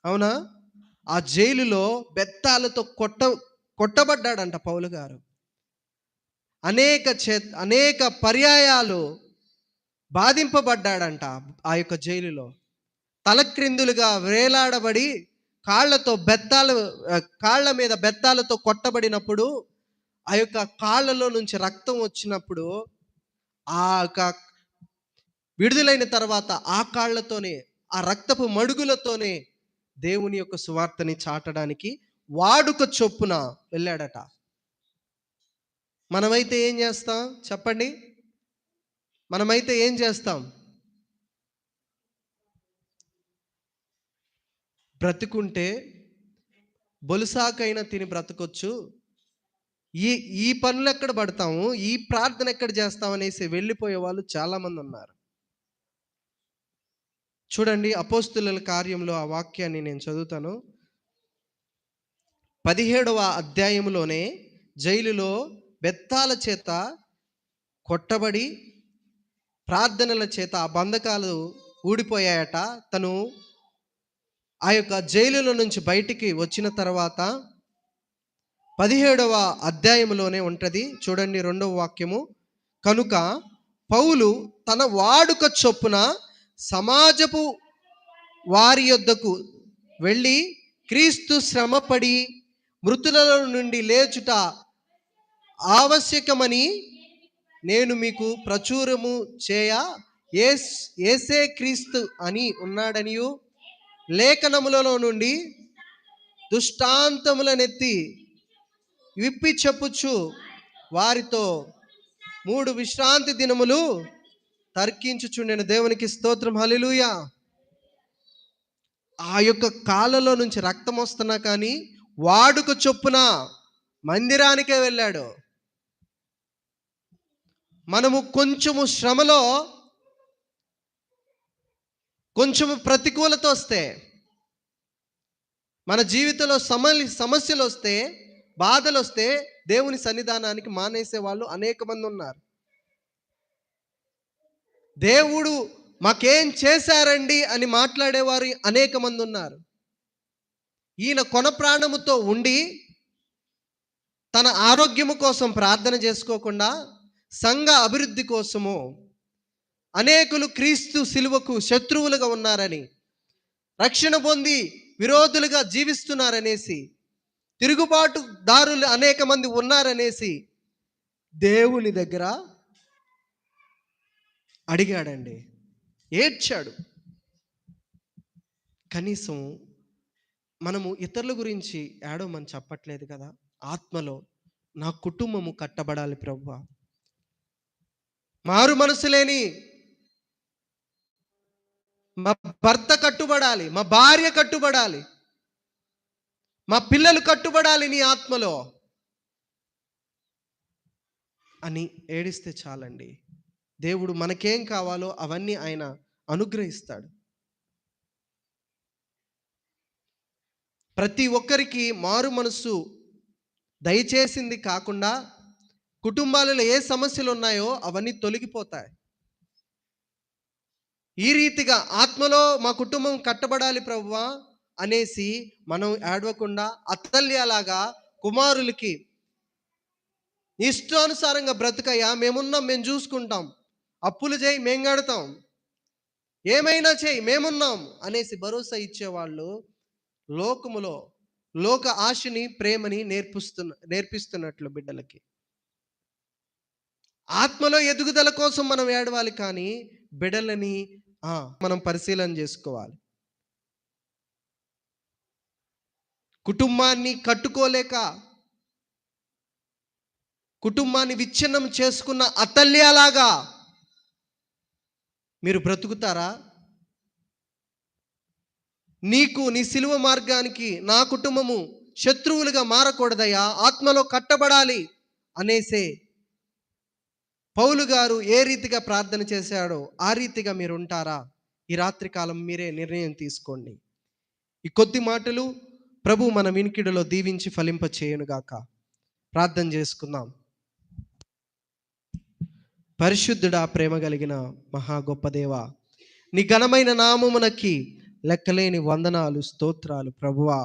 అవునా? ఆ జైలులో బెత్తాలతో కొట్టబడ్డాడంట పౌలు గారు. అనేక పర్యాయాలు బాధింపబడ్డాడంట ఆ యొక్క జైలులో. తలక్రిందులుగా వేలాడబడి కాళ్ళ మీద బెత్తాలతో కొట్టబడినప్పుడు, ఆ యొక్క కాళ్ళలో నుంచి రక్తం వచ్చినప్పుడు, ఆ యొక్క విడుదలైన తర్వాత ఆ కాళ్ళతోనే, ఆ రక్తపు మడుగులతోనే దేవుని యొక్క సువార్తని చాటడానికి వాడుక చొప్పున వెళ్ళాడట. మనమైతే ఏం చేస్తాం చెప్పండి? మనమైతే ఏం చేస్తాం? బ్రతికుంటే బొలుసాకైనా తిని బ్రతకొచ్చు. ఈ ఈ పనులెక్కడ పడతాము, ఈ ప్రార్థన ఎక్కడ చేస్తాం అనేసి వెళ్ళిపోయే వాళ్ళు చాలామంది ఉన్నారు. చూడండి, అపోస్తుల కార్యంలో ఆ వాక్యాన్ని నేను చదువుతాను. 17వ అధ్యాయంలోనే జైలులో బెత్తాల చేత కొట్టబడి, ప్రార్థనల చేత ఆ బంధకాలు ఊడిపోయాయట. తను ఆ యొక్క జైలులో నుంచి బయటికి వచ్చిన తర్వాత 17వ అధ్యాయంలోనే ఉంటది. చూడండి 2వ వాక్యము. కనుక పౌలు తన వాడుక చొప్పున సమాజపు వారి యొద్దకు వెళ్ళి, క్రీస్తు శ్రమపడి మృతులలో నుండి లేచుట ఆవశ్యకమని నేను మీకు ప్రచురము చేయ, యేసే క్రీస్తు అని ఉన్నాడనియు, లేఖనములలో నుండి దుష్టాంతములనెత్తి విప్పి చెప్పుచు వారితో 3 విశ్రాంతి దినములు తర్కించుచుండెను. దేవునికి స్తోత్రం, హల్లెలూయా. ఆ యొక్క కాళ్ళలో నుంచి రక్తం వస్తున్నా కానీ వాడుక చొప్పున మందిరానికే వెళ్ళాడు. మనము కొంచెము శ్రమలో, కొంచెము ప్రతికూలత వస్తే, మన జీవితంలో సమస్యలు వస్తే, బాధలు వస్తే దేవుని సన్నిధానానికి మానేసే వాళ్ళు అనేక మంది ఉన్నారు. దేవుడు మాకేం చేశారండి అని మాట్లాడేవారు అనేక మంది ఉన్నారు. ఈయన కొన ప్రాణముతో ఉండి తన ఆరోగ్యము కోసం ప్రార్థన చేసుకోకుండా, సంఘ అభివృద్ధి కోసము అనేకులు క్రీస్తు శిలువకు శత్రువులుగా ఉన్నారని, రక్షణ పొంది విరోధులుగా జీవిస్తున్నారనేసి, తిరుగుబాటుదారులు అనేక మంది ఉన్నారనేసి దేవుని దగ్గర అడిగాడండి, ఏడ్చాడు. కనీసం మనము ఇతరుల గురించి ఏడవమని చెప్పట్లేదు కదా. ఆత్మలో నా కుటుంబము కట్టబడాలి ప్రభువా, మారు మనసు లేని మా భర్త కట్టుబడాలి, మా భార్య కట్టుబడాలి, మా పిల్లలు కట్టుబడాలి నీ ఆత్మలో అని ఏడిస్తే చాలండి. దేవుడు మనకేం కావాలో అవన్నీ ఆయన అనుగ్రహిస్తాడు. ప్రతి ఒక్కరికి మారు మనసు దయచేసింది కాకుండా, కుటుంబాలలో ఏ సమస్యలు ఉన్నాయో అవన్నీ తొలగిపోతాయి. ఈ రీతిగా ఆత్మలో మా కుటుంబం కట్టబడాలి ప్రభువా అనేసి మనం ఏడవకుండా, అతల్యలాగా కుమారులకి ఇష్టానుసారంగా బ్రతుకయ్యా, మేమున్నాం, మేము చూసుకుంటాం, అప్పులు చేయి మేము కడతాం, ఏమైనా చేయి మేమున్నాం అనేసి భరోసా ఇచ్చేవాళ్ళు లోకములో లోక ఆశని, ప్రేమని నేర్పిస్తున్నట్లు బిడ్డలకి. ఆత్మలో ఎదుగుదల కోసం మనం ఏడవాలి కానీ బిడ్డలని మనం పరిశీలన చేసుకోవాలి. కుటుంబాన్ని కట్టుకోలేక కుటుంబాన్ని విచ్ఛిన్నం చేసుకున్న అతల్యలాగా మీరు బ్రతుకుతారా? నీకు నీ సిలువ మార్గానికి నా కుటుంబము శత్రువులుగా మారకూడదయ్యా, ఆత్మలో కట్టబడాలి అనేసే పౌలు గారు ఏ రీతిగా ప్రార్థన చేశాడో ఆ రీతిగా మీరు ఉంటారా? ఈ రాత్రి కాలం మీరే నిర్ణయం తీసుకోండి. ఈ కొద్ది మాటలు ప్రభు మన వినికిడిలో దీవించి ఫలింప చేయునుగాక. ప్రార్థన చేసుకుందాం. పరిశుద్ధుడా, ప్రేమ కలిగిన మహా గొప్ప దేవా, నీ ఘనమైన నామమునకి లెక్కలేని వందనాలు, స్తోత్రాలు ప్రభువా.